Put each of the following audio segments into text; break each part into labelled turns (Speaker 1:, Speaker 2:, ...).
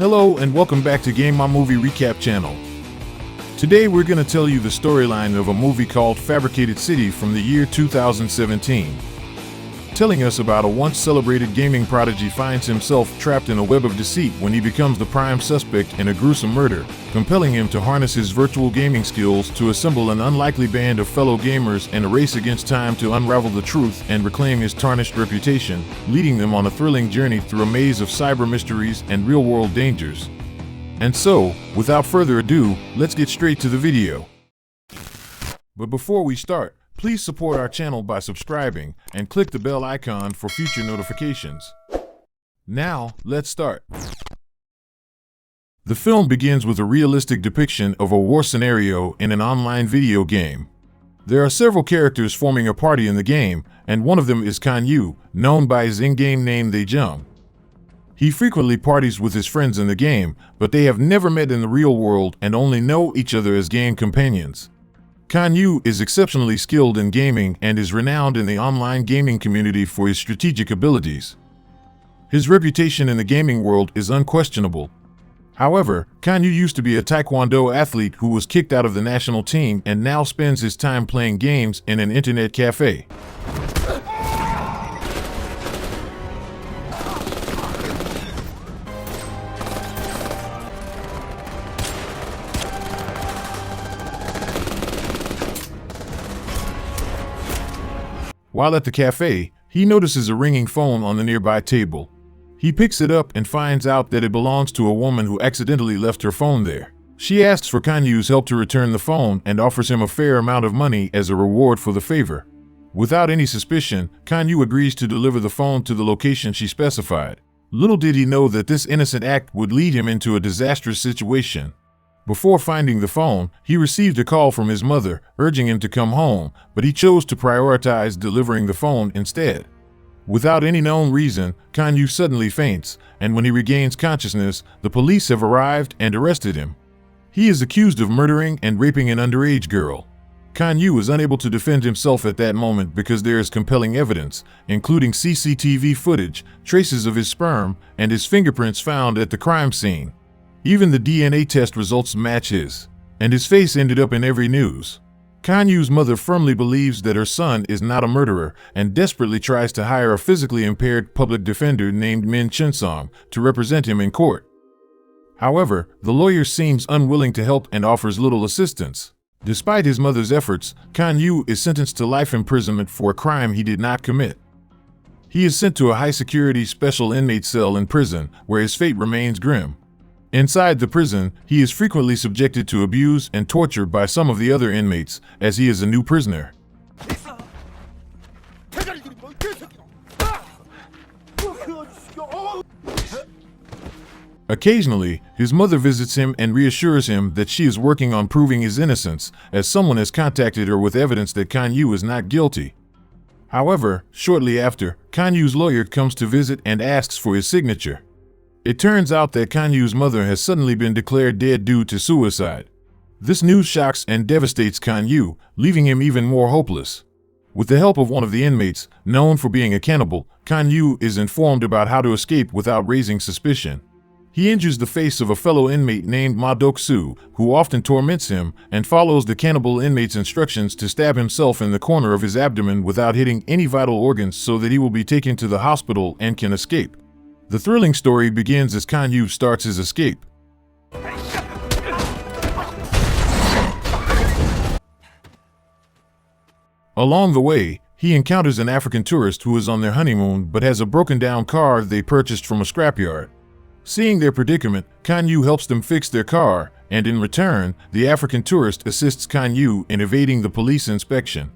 Speaker 1: Hello and welcome back to Game My Movie Recap channel. Today we're going to tell you the storyline of a movie called Fabricated City from the year 2017. Telling us about a once celebrated gaming prodigy finds himself trapped in a web of deceit when he becomes the prime suspect in a gruesome murder, compelling him to harness his virtual gaming skills to assemble an unlikely band of fellow gamers in a race against time to unravel the truth and reclaim his tarnished reputation, leading them on a thrilling journey through a maze of cyber mysteries and real-world dangers. And so, without further ado, let's get straight to the video. But before we start, please support our channel by subscribing and click the bell icon for future notifications. Now, let's start. The film begins with a realistic depiction of a war scenario in an online video game. There are several characters forming a party in the game, and one of them is Kwon Yoo, known by his in-game name Jae-hong. He frequently parties with his friends in the game, but they have never met in the real world and only know each other as game companions. Kwon Yoo is exceptionally skilled in gaming and is renowned in the online gaming community for his strategic abilities. His reputation in the gaming world is unquestionable. However, Kwon Yoo used to be a taekwondo athlete who was kicked out of the national team and now spends his time playing games in an internet cafe. While at the cafe, he notices a ringing phone on the nearby table. He picks it up and finds out that it belongs to a woman who accidentally left her phone there. She asks for Kwon Yoo's help to return the phone and offers him a fair amount of money as a reward for the favor. Without any suspicion, Kwon Yoo agrees to deliver the phone to the location she specified. Little did he know that this innocent act would lead him into a disastrous situation. Before finding the phone, he received a call from his mother, urging him to come home, but he chose to prioritize delivering the phone instead. Without any known reason, Kwon Yoo suddenly faints, and when he regains consciousness, the police have arrived and arrested him. He is accused of murdering and raping an underage girl. Kwon Yoo is unable to defend himself at that moment because there is compelling evidence, including CCTV footage, traces of his sperm, and his fingerprints found at the crime scene. Even the DNA test results match his, and his face ended up in every news. Kwon Yoo's mother firmly believes that her son is not a murderer and desperately tries to hire a physically impaired public defender named Min Chun-song to represent him in court. However, the lawyer seems unwilling to help and offers little assistance. Despite his mother's efforts, Kwon Yoo is sentenced to life imprisonment for a crime he did not commit. He is sent to a high-security special inmate cell in prison, where his fate remains grim. Inside the prison, he is frequently subjected to abuse and torture by some of the other inmates, as he is a new prisoner. Occasionally, his mother visits him and reassures him that she is working on proving his innocence, as someone has contacted her with evidence that Kwon Yoo is not guilty. However, shortly after, Kwon Yoo's lawyer comes to visit and asks for his signature. It turns out that Kwon Yoo's mother has suddenly been declared dead due to suicide. This news shocks and devastates Kwon Yoo, leaving him even more hopeless. With the help of one of the inmates, known for being a cannibal, Kwon Yoo is informed about how to escape without raising suspicion. He injures the face of a fellow inmate named Ma Dok-soo, who often torments him, and follows the cannibal inmate's instructions to stab himself in the corner of his abdomen without hitting any vital organs so that he will be taken to the hospital and can escape. The thrilling story begins as Kwon Yoo starts his escape. Along the way, he encounters an African tourist who is on their honeymoon but has a broken-down car they purchased from a scrapyard. Seeing their predicament, Kwon Yoo helps them fix their car, and in return, the African tourist assists Kwon Yoo in evading the police inspection.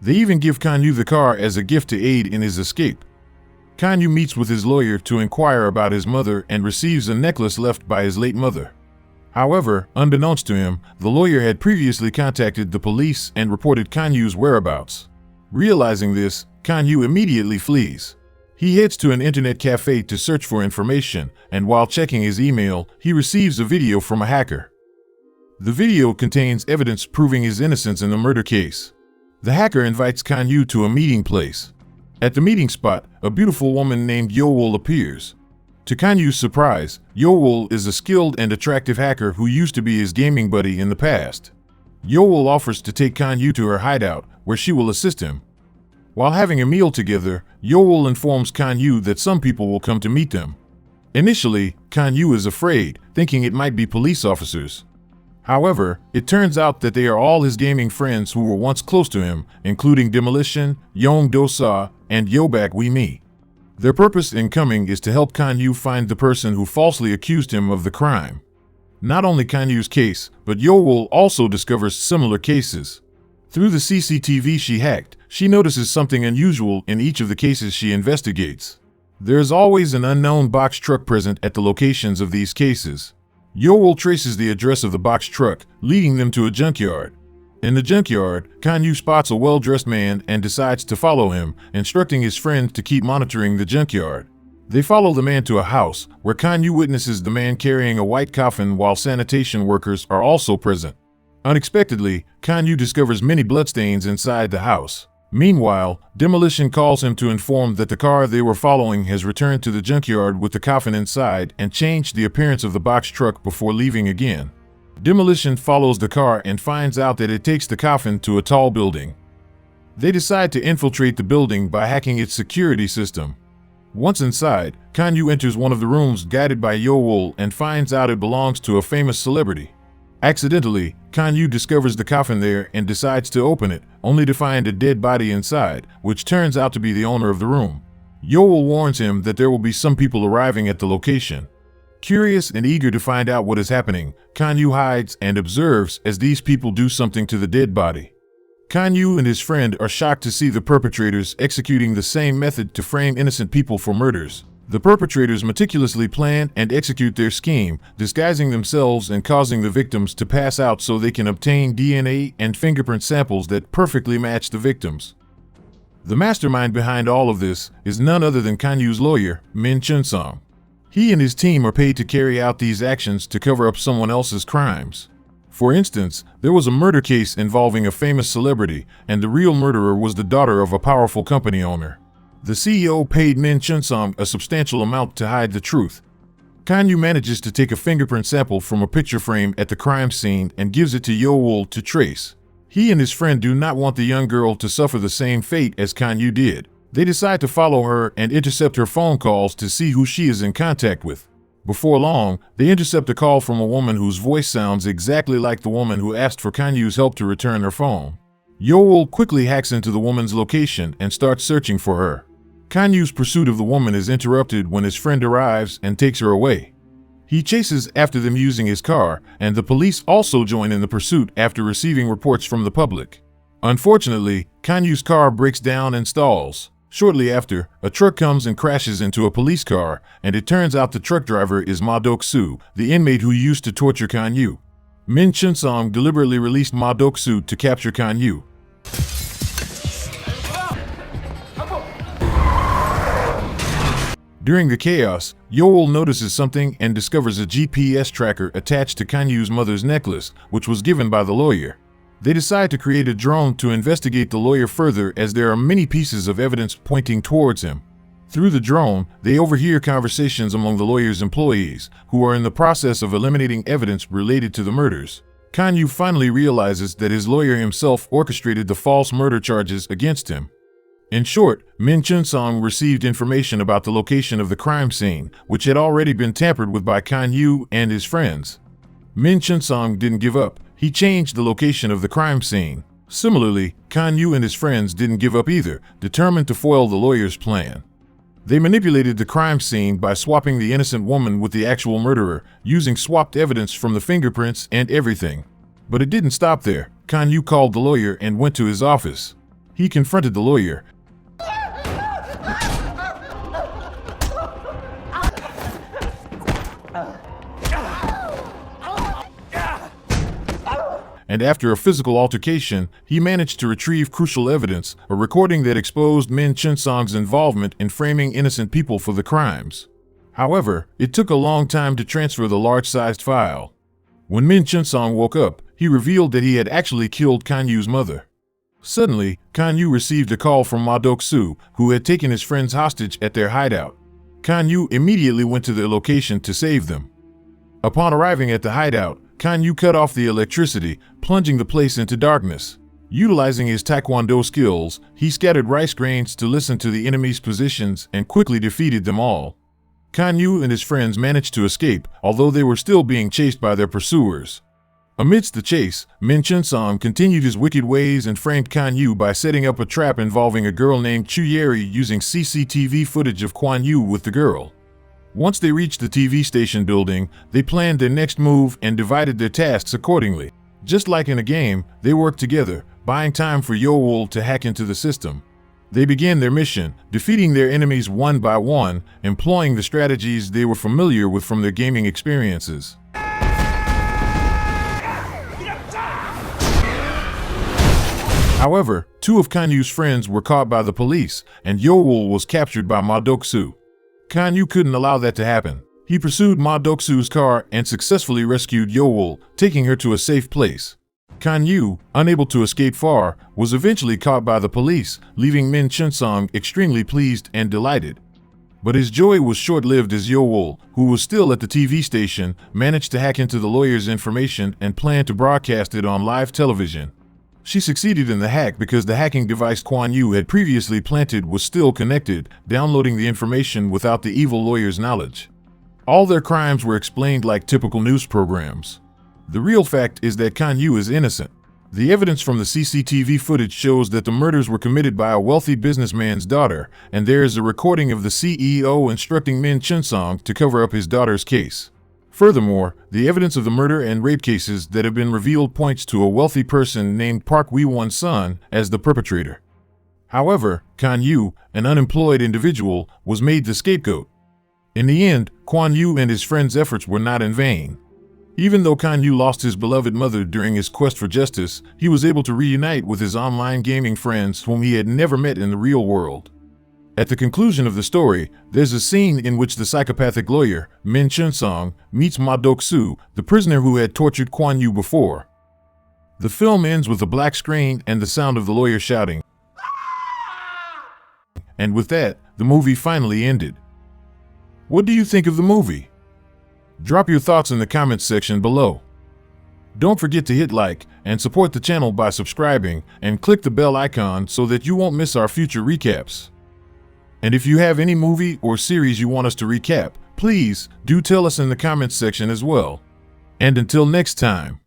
Speaker 1: They even give Kwon Yoo the car as a gift to aid in his escape. Kwon Yoo meets with his lawyer to inquire about his mother and receives a necklace left by his late mother. However, unbeknownst to him, the lawyer had previously contacted the police and reported Kwon Yoo's whereabouts. Realizing this, Kwon Yoo immediately flees. He heads to an internet cafe to search for information, and while checking his email, he receives a video from a hacker. The video contains evidence proving his innocence in the murder case. The hacker invites Kwon Yoo to a meeting place. At the meeting spot, a beautiful woman named Jolie appears. To Kwon Yoo's surprise, Yo-wol is a skilled and attractive hacker who used to be his gaming buddy in the past. Yo-wol offers to take Kwon Yoo to her hideout, where she will assist him. While having a meal together, Yo-wol informs Kwon Yoo that some people will come to meet them. Initially, Kwon Yoo is afraid, thinking it might be police officers. However, it turns out that they are all his gaming friends who were once close to him, including Demolition, Yong Do-sa, and Yobak Wee-mi. Their purpose in coming is to help Kwon Yoo find the person who falsely accused him of the crime. Not only Kwon Yoo's case, but Yo-wol also discovers similar cases. Through the CCTV she hacked, she notices something unusual in each of the cases she investigates. There is always an unknown box truck present at the locations of these cases. Yo-wol traces the address of the box truck, leading them to a junkyard. In the junkyard, Kwon Yoo spots a well-dressed man and decides to follow him, instructing his friend to keep monitoring the junkyard. They follow the man to a house, where Kwon Yoo witnesses the man carrying a white coffin while sanitation workers are also present. Unexpectedly, Kwon Yoo discovers many bloodstains inside the house. Meanwhile, Demolition calls him to inform that the car they were following has returned to the junkyard with the coffin inside and changed the appearance of the box truck before leaving again. Demolition follows the car and finds out that it takes the coffin to a tall building. They decide to infiltrate the building by hacking its security system. Once inside, Kwon Yoo enters one of the rooms guided by Yo-wol and finds out it belongs to a famous celebrity. Accidentally, Kwon Yoo discovers the coffin there and decides to open it, only to find a dead body inside, which turns out to be the owner of the room. Yo-wol warns him that there will be some people arriving at the location. Curious and eager to find out what is happening, Kwon Yoo hides and observes as these people do something to the dead body. Kwon Yoo and his friend are shocked to see the perpetrators executing the same method to frame innocent people for murders. The perpetrators meticulously plan and execute their scheme, disguising themselves and causing the victims to pass out so they can obtain DNA and fingerprint samples that perfectly match the victims. The mastermind behind all of this is none other than Kwon Yoo's lawyer, Min Chun-sung. He and his team are paid to carry out these actions to cover up someone else's crimes. For instance, there was a murder case involving a famous celebrity, and the real murderer was the daughter of a powerful company owner. The CEO paid Min Chun-sung a substantial amount to hide the truth. Kwon Yoo manages to take a fingerprint sample from a picture frame at the crime scene and gives it to Yo-wol to trace. He and his friend do not want the young girl to suffer the same fate as Kwon Yoo did. They decide to follow her and intercept her phone calls to see who she is in contact with. Before long, they intercept a call from a woman whose voice sounds exactly like the woman who asked for Kwon Yoo's help to return her phone. Yo-wol quickly hacks into the woman's location and starts searching for her. Kwon Yoo's pursuit of the woman is interrupted when his friend arrives and takes her away. He chases after them using his car, and the police also join in the pursuit after receiving reports from the public. Unfortunately, Kwon Yoo's car breaks down and stalls. Shortly after, a truck comes and crashes into a police car, and it turns out the truck driver is Ma Dok-soo, the inmate who used to torture Kwon Yoo. Min Chun-sung deliberately released Ma Dok-soo to capture Kwon Yoo. During the chaos, Yo-wol notices something and discovers a GPS tracker attached to Kwon Yoo's mother's necklace, which was given by the lawyer. They decide to create a drone to investigate the lawyer further as there are many pieces of evidence pointing towards him. Through the drone, they overhear conversations among the lawyer's employees, who are in the process of eliminating evidence related to the murders. Kwon Yoo finally realizes that his lawyer himself orchestrated the false murder charges against him. In short, Min Chun-sung received information about the location of the crime scene, which had already been tampered with by Kwon Yoo and his friends. Min Chun-sung didn't give up. He changed the location of the crime scene. Similarly, Kwon Yoo and his friends didn't give up either, determined to foil the lawyer's plan. They manipulated the crime scene by swapping the innocent woman with the actual murderer, using swapped evidence from the fingerprints and everything. But it didn't stop there. Kwon Yoo called the lawyer and went to his office. He confronted the lawyer. And after a physical altercation, he managed to retrieve crucial evidence, a recording that exposed Min Chun-sung's involvement in framing innocent people for the crimes. However, it took a long time to transfer the large-sized file. When Min Chun-sung woke up, he revealed that he had actually killed Kwon Yoo's mother. Suddenly, Kwon Yoo received a call from Ma Dok-soo, who had taken his friends hostage at their hideout. Kwon Yoo immediately went to their location to save them. Upon arriving at the hideout, Kwon Yoo cut off the electricity, plunging the place into darkness. Utilizing his taekwondo skills, he scattered rice grains to listen to the enemy's positions and quickly defeated them all. Kwon Yoo and his friends managed to escape, although they were still being chased by their pursuers. Amidst the chase, Min Chun-song continued his wicked ways and framed Kwon Yoo by setting up a trap involving a girl named Chu Yeri using CCTV footage of Kwon Yoo with the girl. Once they reached the TV station building, they planned their next move and divided their tasks accordingly. Just like in a game, they worked together, buying time for Yo-wol to hack into the system. They began their mission, defeating their enemies one by one, employing the strategies they were familiar with from their gaming experiences. However, two of Kwon Yoo's friends were caught by the police, and Yo-wol was captured by Ma Dok-soo. Kwon Yoo couldn't allow that to happen. He pursued Ma Dok-soo's car and successfully rescued Yo-wol, taking her to a safe place. Kwon Yoo, unable to escape far, was eventually caught by the police, leaving Min Chun-song extremely pleased and delighted. But his joy was short-lived as Yo-wol, who was still at the TV station, managed to hack into the lawyer's information and planned to broadcast it on live television. She succeeded in the hack because the hacking device Kwon Yoo had previously planted was still connected, downloading the information without the evil lawyer's knowledge. All their crimes were explained like typical news programs. The real fact is that Kwon Yoo is innocent. The evidence from the CCTV footage shows that the murders were committed by a wealthy businessman's daughter, and there is a recording of the CEO instructing Min Chun-song to cover up his daughter's case. Furthermore, the evidence of the murder and rape cases that have been revealed points to a wealthy person named Park Kwang-hyun's son as the perpetrator. However, Kwon Yoo, an unemployed individual, was made the scapegoat. In the end, Kwon Yoo and his friends' efforts were not in vain. Even though Kwon Yoo lost his beloved mother during his quest for justice, he was able to reunite with his online gaming friends whom he had never met in the real world. At the conclusion of the story, there's a scene in which the psychopathic lawyer, Min Chun-song, meets Ma Dok-soo, the prisoner who had tortured Kwon Yoo before. The film ends with a black screen and the sound of the lawyer shouting. And with that, the movie finally ended. What do you think of the movie? Drop your thoughts in the comments section below. Don't forget to hit like and support the channel by subscribing and click the bell icon so that you won't miss our future recaps. And if you have any movie or series you want us to recap, please do tell us in the comments section as well. And until next time.